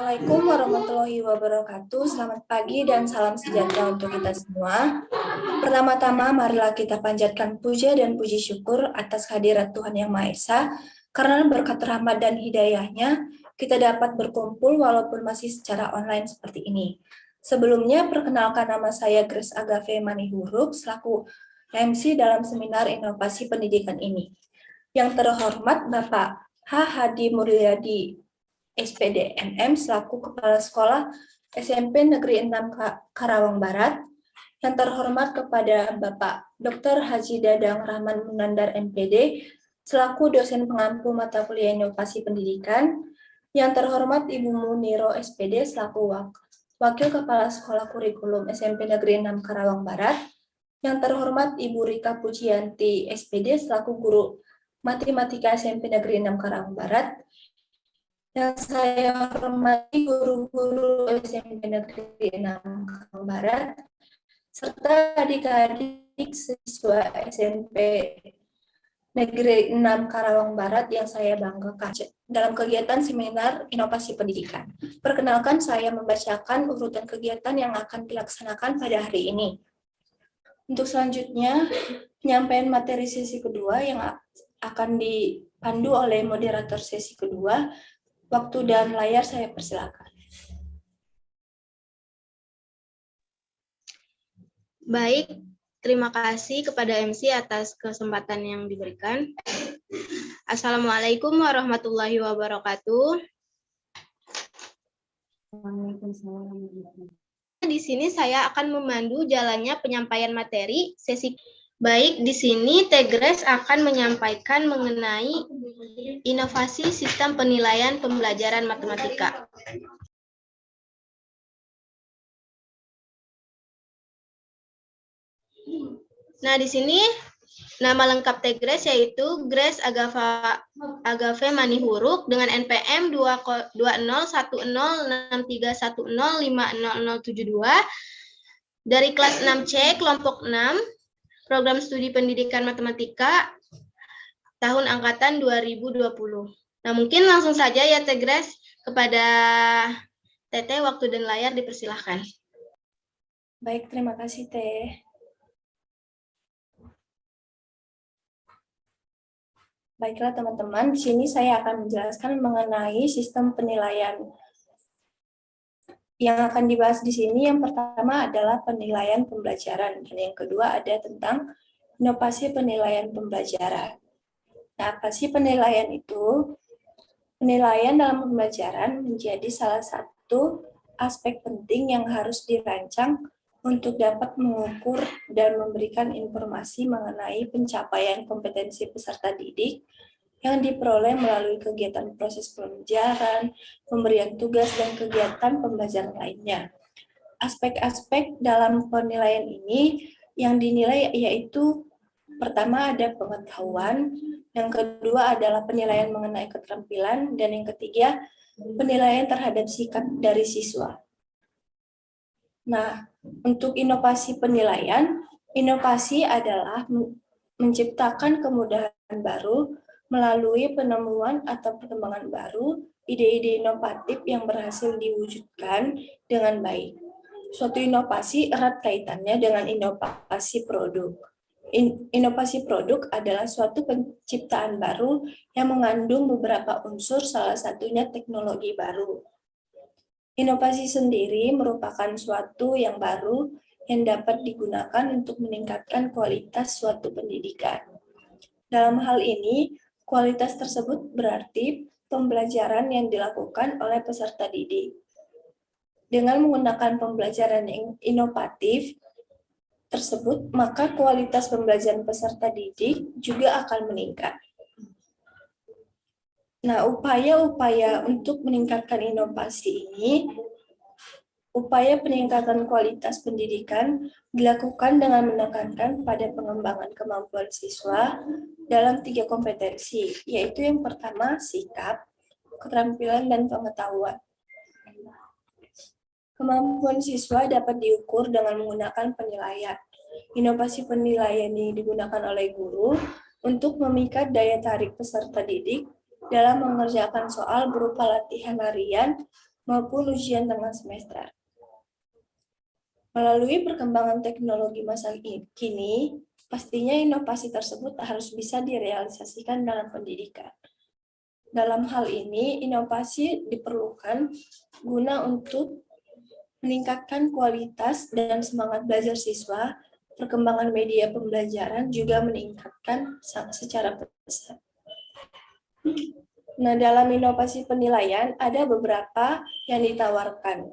Assalamualaikum warahmatullahi wabarakatuh. Selamat pagi dan salam sejahtera untuk kita semua. Pertama-tama, marilah kita panjatkan puja dan puji syukur atas kehadirat Tuhan Yang Maha Esa, karena berkat rahmat dan hidayahnya, kita dapat berkumpul walaupun masih secara online seperti ini. Sebelumnya, perkenalkan nama saya Grace Agave Manihuruk, selaku MC dalam seminar inovasi pendidikan ini. Yang terhormat Bapak H. Hadi Muryadi, SPD MM, selaku Kepala Sekolah SMP Negeri 6 Karawang Barat. Yang terhormat kepada Bapak Dr. Haji Dadang Rahman Munandar MPD, selaku dosen pengampu mata kuliah inovasi pendidikan. Yang terhormat Ibu Muniro SPD, selaku Wakil Kepala Sekolah Kurikulum SMP Negeri 6 Karawang Barat. Yang terhormat Ibu Rika Pujianti SPD, selaku Guru Matematika SMP Negeri 6 Karawang Barat. Yang saya hormati guru-guru SMP Negeri 6 Karawang Barat, serta adik-adik siswa SMP Negeri 6 Karawang Barat yang saya banggakan dalam kegiatan seminar inovasi pendidikan. Perkenalkan, saya membacakan urutan kegiatan yang akan dilaksanakan pada hari ini. Untuk selanjutnya, penyampaian materi sesi kedua yang akan dipandu oleh moderator sesi kedua. Waktu dan layar saya persilakan. Baik, terima kasih kepada MC atas kesempatan yang diberikan. Assalamualaikum warahmatullahi wabarakatuh. Di sini saya akan memandu jalannya penyampaian materi sesi. Baik, di sini Tegres akan menyampaikan mengenai inovasi sistem penilaian pembelajaran matematika. Nah, di sini nama lengkap Tegres yaitu Grace Agave Manihuruk dengan NPM 20106310500072 dari kelas 6C kelompok 6 program studi pendidikan matematika tahun angkatan 2020. Nah, mungkin langsung saja ya Tegres, kepada Teteh waktu dan layar dipersilahkan. Baik, terima kasih Teh. Baiklah teman-teman, di sini saya akan menjelaskan mengenai sistem penilaian. Yang akan dibahas di sini yang pertama adalah penilaian pembelajaran, dan yang kedua ada tentang inovasi penilaian pembelajaran. Nah, apa sih penilaian itu? Penilaian dalam pembelajaran menjadi salah satu aspek penting yang harus dirancang untuk dapat mengukur dan memberikan informasi mengenai pencapaian kompetensi peserta didik yang diperoleh melalui kegiatan proses pembelajaran, pemberian tugas, dan kegiatan pembelajaran lainnya. Aspek-aspek dalam penilaian ini yang dinilai yaitu pertama ada pengetahuan, yang kedua adalah penilaian mengenai keterampilan, dan yang ketiga penilaian terhadap sikap dari siswa. Nah, untuk inovasi penilaian, inovasi adalah menciptakan kemudahan baru melalui penemuan atau perkembangan baru, ide-ide inovatif yang berhasil diwujudkan dengan baik. Suatu inovasi erat kaitannya dengan inovasi produk. Inovasi produk adalah suatu penciptaan baru yang mengandung beberapa unsur, salah satunya teknologi baru. Inovasi sendiri merupakan suatu yang baru yang dapat digunakan untuk meningkatkan kualitas suatu pendidikan. Dalam hal ini, kualitas tersebut berarti pembelajaran yang dilakukan oleh peserta didik. Dengan menggunakan pembelajaran yang inovatif tersebut, maka kualitas pembelajaran peserta didik juga akan meningkat. Nah, upaya-upaya untuk meningkatkan inovasi ini, upaya peningkatan kualitas pendidikan dilakukan dengan menekankan pada pengembangan kemampuan siswa dalam 3 kompetensi, yaitu yang pertama sikap, keterampilan, dan pengetahuan. Kemampuan siswa dapat diukur dengan menggunakan penilaian. Inovasi penilaian ini digunakan oleh guru untuk memikat daya tarik peserta didik dalam mengerjakan soal berupa latihan harian maupun ujian tengah semester. Melalui perkembangan teknologi masa kini, pastinya inovasi tersebut harus bisa direalisasikan dalam pendidikan. Dalam hal ini, inovasi diperlukan guna untuk meningkatkan kualitas dan semangat belajar siswa, perkembangan media pembelajaran juga meningkatkan secara besar. Nah, dalam inovasi penilaian ada beberapa yang ditawarkan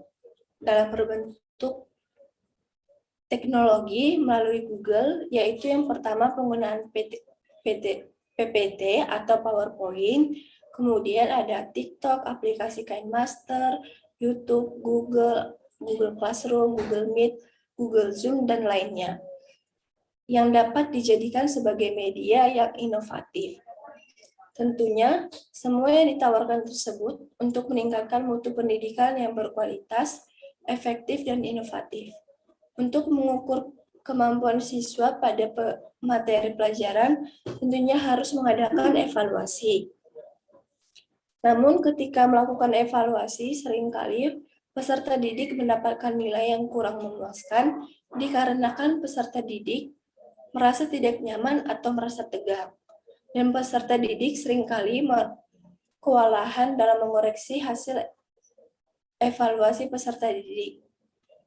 dalam berbentuk teknologi melalui Google, yaitu yang pertama penggunaan PPT atau PowerPoint, kemudian ada TikTok, aplikasi KineMaster, YouTube, Google Classroom, Google Meet, Google Zoom, dan lainnya, yang dapat dijadikan sebagai media yang inovatif. Tentunya, semua yang ditawarkan tersebut untuk meningkatkan mutu pendidikan yang berkualitas, efektif, dan inovatif. Untuk mengukur kemampuan siswa pada materi pelajaran, tentunya harus mengadakan evaluasi. Namun ketika melakukan evaluasi, seringkali peserta didik mendapatkan nilai yang kurang memuaskan dikarenakan peserta didik merasa tidak nyaman atau merasa tegang. Dan peserta didik seringkali kewalahan dalam mengoreksi hasil evaluasi peserta didik.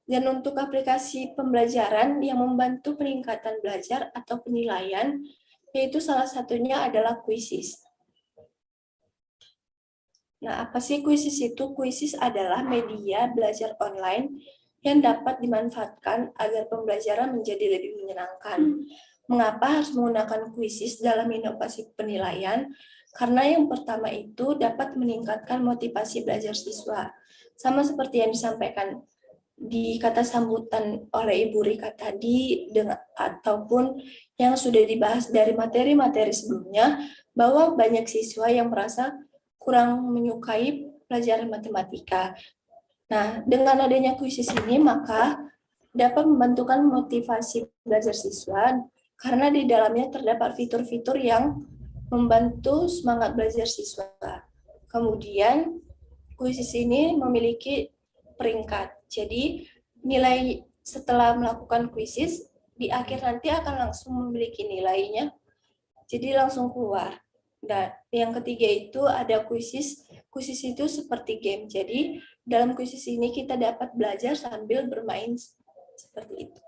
Dan untuk aplikasi pembelajaran yang membantu peningkatan belajar atau penilaian, yaitu salah satunya adalah Quizzes. Nah, apa sih Quizzes itu? Quizzes adalah media belajar online yang dapat dimanfaatkan agar pembelajaran menjadi lebih menyenangkan. Mengapa harus menggunakan Quizzes dalam inovasi penilaian? Karena yang pertama itu dapat meningkatkan motivasi belajar siswa. Sama seperti yang disampaikan di kata sambutan oleh Ibu Rika tadi, ataupun yang sudah dibahas dari materi-materi sebelumnya, bahwa banyak siswa yang merasa kurang menyukai pelajaran matematika. Nah, dengan adanya kuisis ini, maka dapat membantukan motivasi belajar siswa, karena di dalamnya terdapat fitur-fitur yang membantu semangat belajar siswa. Kemudian, kuisis ini memiliki peringkat. Jadi, nilai setelah melakukan kuisis, di akhir nanti akan langsung memiliki nilainya, jadi langsung keluar. Dan yang ketiga itu ada kuisis. Kuisis itu seperti game. Jadi dalam kuisis ini kita dapat belajar sambil bermain seperti itu.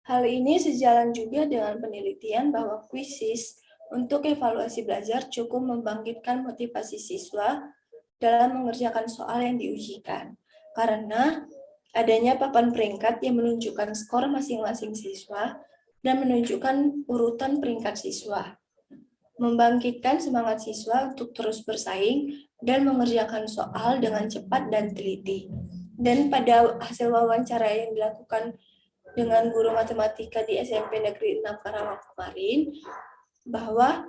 Hal ini sejalan juga dengan penelitian bahwa kuisis untuk evaluasi belajar cukup membangkitkan motivasi siswa dalam mengerjakan soal yang diujikan. Karena adanya papan peringkat yang menunjukkan skor masing-masing siswa dan menunjukkan urutan peringkat siswa, membangkitkan semangat siswa untuk terus bersaing dan mengerjakan soal dengan cepat dan teliti. Dan pada hasil wawancara yang dilakukan dengan guru matematika di SMP Negeri 6 Karawang kemarin, bahwa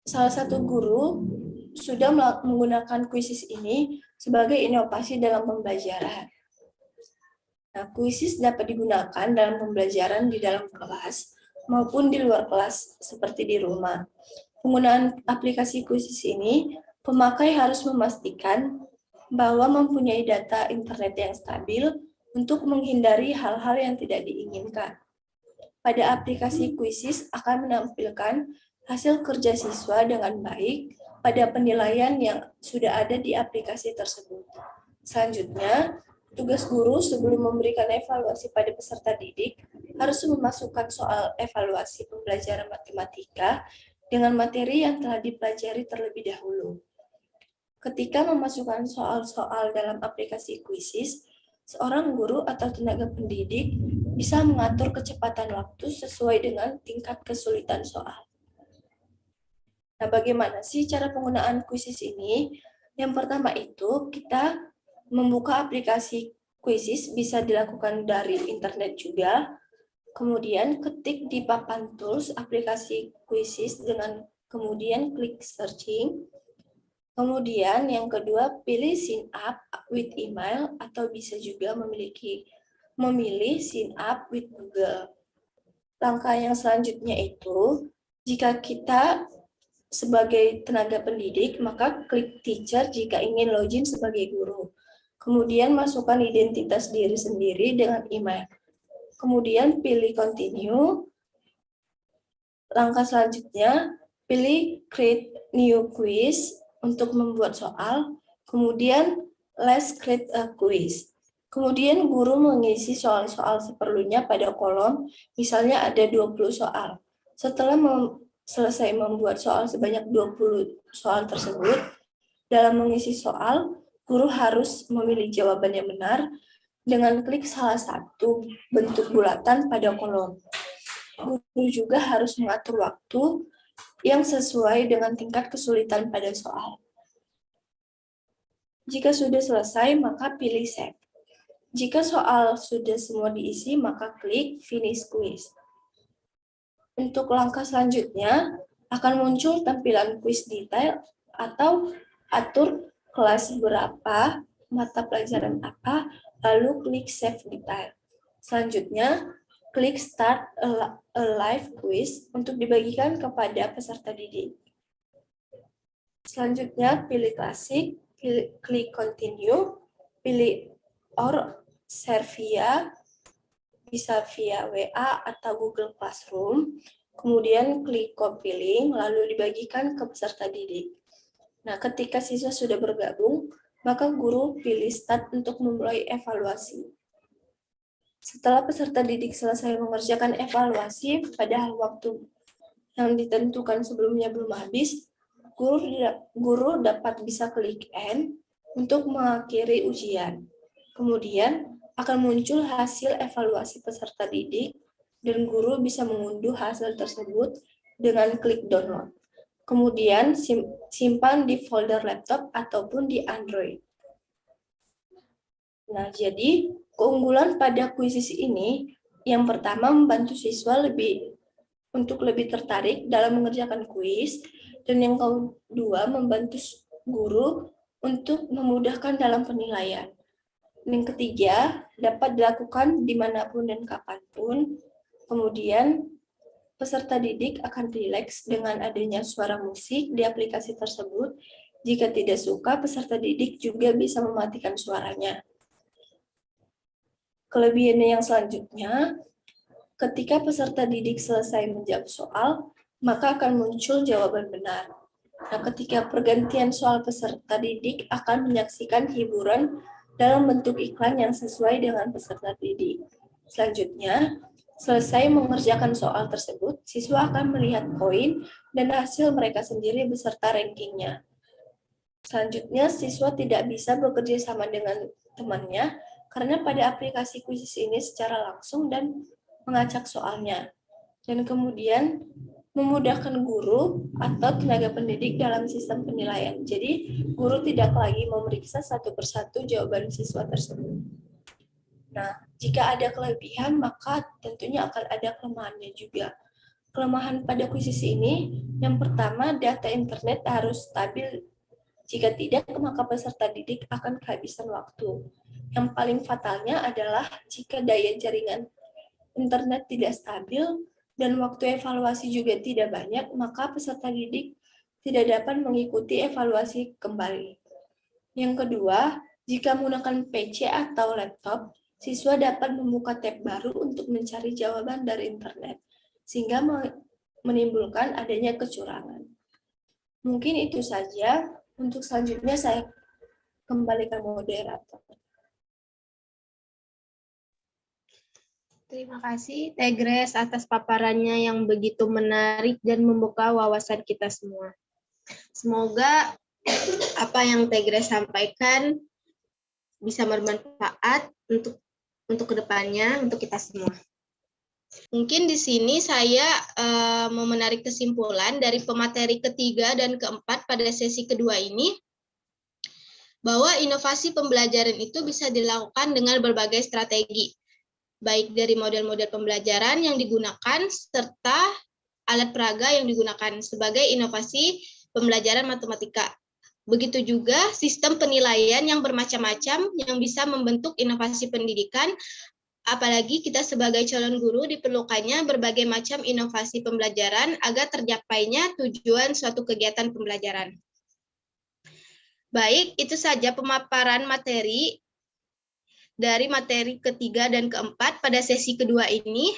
salah satu guru sudah menggunakan kuisis ini sebagai inovasi dalam pembelajaran. Nah, kuisis dapat digunakan dalam pembelajaran di dalam kelas maupun di luar kelas, seperti di rumah. Penggunaan aplikasi kuisis ini, pemakai harus memastikan bahwa mempunyai data internet yang stabil untuk menghindari hal-hal yang tidak diinginkan. Pada aplikasi kuisis akan menampilkan hasil kerja siswa dengan baik pada penilaian yang sudah ada di aplikasi tersebut. Selanjutnya, tugas guru sebelum memberikan evaluasi pada peserta didik harus memasukkan soal evaluasi pembelajaran matematika dengan materi yang telah dipelajari terlebih dahulu. Ketika memasukkan soal-soal dalam aplikasi kuisis, seorang guru atau tenaga pendidik bisa mengatur kecepatan waktu sesuai dengan tingkat kesulitan soal. Nah, bagaimana sih cara penggunaan kuisis ini? Yang pertama itu, kita membuka aplikasi kuisis bisa dilakukan dari internet juga. Kemudian ketik di papan tools aplikasi kuisis dengan kemudian klik searching. Kemudian yang kedua, pilih sign up with email atau bisa juga memilih sign up with Google. Langkah yang selanjutnya itu, jika kita sebagai tenaga pendidik, maka klik teacher jika ingin login sebagai guru. Kemudian masukkan identitas diri sendiri dengan email. Kemudian pilih continue. Langkah selanjutnya, pilih create new quiz untuk membuat soal. Kemudian let's create a quiz. Kemudian guru mengisi soal-soal seperlunya pada kolom, misalnya ada 20 soal. Setelah selesai membuat soal sebanyak 20 soal tersebut, dalam mengisi soal, guru harus memilih jawaban yang benar dengan klik salah satu bentuk bulatan pada kolom. Guru juga harus mengatur waktu yang sesuai dengan tingkat kesulitan pada soal. Jika sudah selesai, maka pilih save. Jika soal sudah semua diisi, maka klik finish quiz. Untuk langkah selanjutnya, akan muncul tampilan quiz detail atau atur kelas berapa, mata pelajaran apa, lalu klik save detail. Selanjutnya, klik start a live quiz untuk dibagikan kepada peserta didik. Selanjutnya, pilih klasik, klik continue, pilih or share via, bisa via WA atau Google Classroom, kemudian klik copy link, lalu dibagikan ke peserta didik. Nah, ketika siswa sudah bergabung, maka guru pilih start untuk memulai evaluasi. Setelah peserta didik selesai mengerjakan evaluasi, padahal waktu yang ditentukan sebelumnya belum habis, guru dapat bisa klik end untuk mengakhiri ujian. Kemudian akan muncul hasil evaluasi peserta didik dan guru bisa mengunduh hasil tersebut dengan klik download. Kemudian simpan di folder laptop ataupun di Android. Nah, jadi keunggulan pada kuisis ini yang pertama membantu siswa untuk lebih tertarik dalam mengerjakan kuis, dan yang kedua membantu guru untuk memudahkan dalam penilaian. Yang ketiga, dapat dilakukan dimanapun dan kapanpun. Kemudian, peserta didik akan rileks dengan adanya suara musik di aplikasi tersebut. Jika tidak suka, peserta didik juga bisa mematikan suaranya. Kelebihannya yang selanjutnya, ketika peserta didik selesai menjawab soal, maka akan muncul jawaban benar. Nah, ketika pergantian soal, peserta didik akan menyaksikan hiburan dalam bentuk iklan yang sesuai dengan peserta didik. Selanjutnya, selesai mengerjakan soal tersebut, siswa akan melihat poin dan hasil mereka sendiri beserta rankingnya. Selanjutnya, siswa tidak bisa bekerja sama dengan temannya karena pada aplikasi kuisis ini secara langsung dan mengacak soalnya. Dan kemudian memudahkan guru atau tenaga pendidik dalam sistem penilaian. Jadi, guru tidak lagi memeriksa satu persatu jawaban siswa tersebut. Nah, jika ada kelebihan, maka tentunya akan ada kelemahannya juga. Kelemahan pada kuisis ini, yang pertama, data internet harus stabil. Jika tidak, maka peserta didik akan kehabisan waktu. Yang paling fatalnya adalah jika daya jaringan internet tidak stabil, dan waktu evaluasi juga tidak banyak, maka peserta didik tidak dapat mengikuti evaluasi kembali. Yang kedua, jika menggunakan PC atau laptop, siswa dapat membuka tab baru untuk mencari jawaban dari internet, sehingga menimbulkan adanya kecurangan. Mungkin itu saja. Untuk selanjutnya saya kembalikan moderator. Terima kasih Teh Grace atas paparannya yang begitu menarik dan membuka wawasan kita semua. Semoga apa yang Teh Grace sampaikan bisa bermanfaat untuk kedepannya, untuk kita semua. Mungkin di sini saya mau menarik kesimpulan dari pemateri ketiga dan keempat pada sesi kedua ini, bahwa inovasi pembelajaran itu bisa dilakukan dengan berbagai strategi, baik dari model-model pembelajaran yang digunakan serta alat peraga yang digunakan sebagai inovasi pembelajaran matematika. Begitu juga sistem penilaian yang bermacam-macam yang bisa membentuk inovasi pendidikan Apalagi kita sebagai calon guru diperlukannya berbagai macam inovasi pembelajaran agar tercapainya tujuan suatu kegiatan pembelajaran. Baik, itu saja pemaparan materi dari materi ketiga dan keempat pada sesi kedua ini.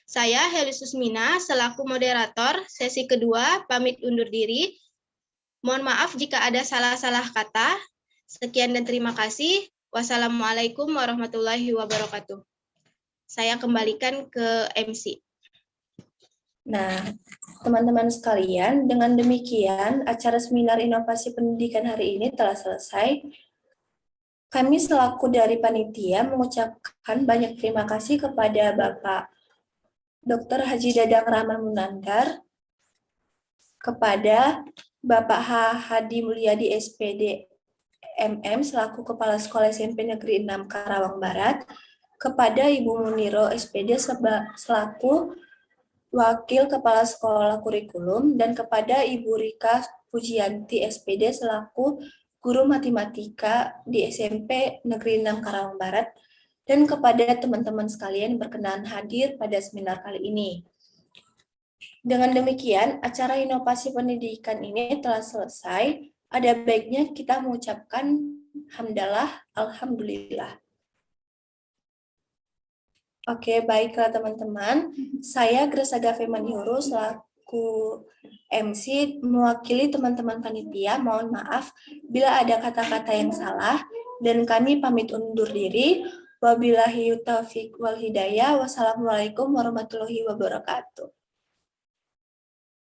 Saya Heli Susmina selaku moderator sesi kedua pamit undur diri. Mohon maaf jika ada salah-salah kata. Sekian dan terima kasih. Wassalamualaikum warahmatullahi wabarakatuh. Saya kembalikan ke MC. Nah, teman-teman sekalian, dengan demikian acara seminar inovasi pendidikan hari ini telah selesai. Kami selaku dari panitia mengucapkan banyak terima kasih kepada Bapak Dr. Haji Dadang Rahman Munandar, kepada Bapak H. Hadi Mulyadi SPD MM selaku Kepala Sekolah SMP Negeri 6 Karawang Barat, kepada Ibu Muniro SPD selaku Wakil Kepala Sekolah Kurikulum, dan kepada Ibu Rika Pujianti SPD selaku Guru Matematika di SMP Negeri 6 Karawang Barat, dan kepada teman-teman sekalian berkenan hadir pada seminar kali ini. Dengan demikian, acara inovasi pendidikan ini telah selesai. Ada baiknya kita mengucapkan hamdalah, alhamdulillah. Oke, baiklah teman-teman. Saya Grace Agave Manihuru selaku MC mewakili teman-teman panitia. Mohon maaf bila ada kata-kata yang salah dan kami pamit undur diri. Wabillahi taufiq wal hidayah. Wassalamualaikum warahmatullahi wabarakatuh.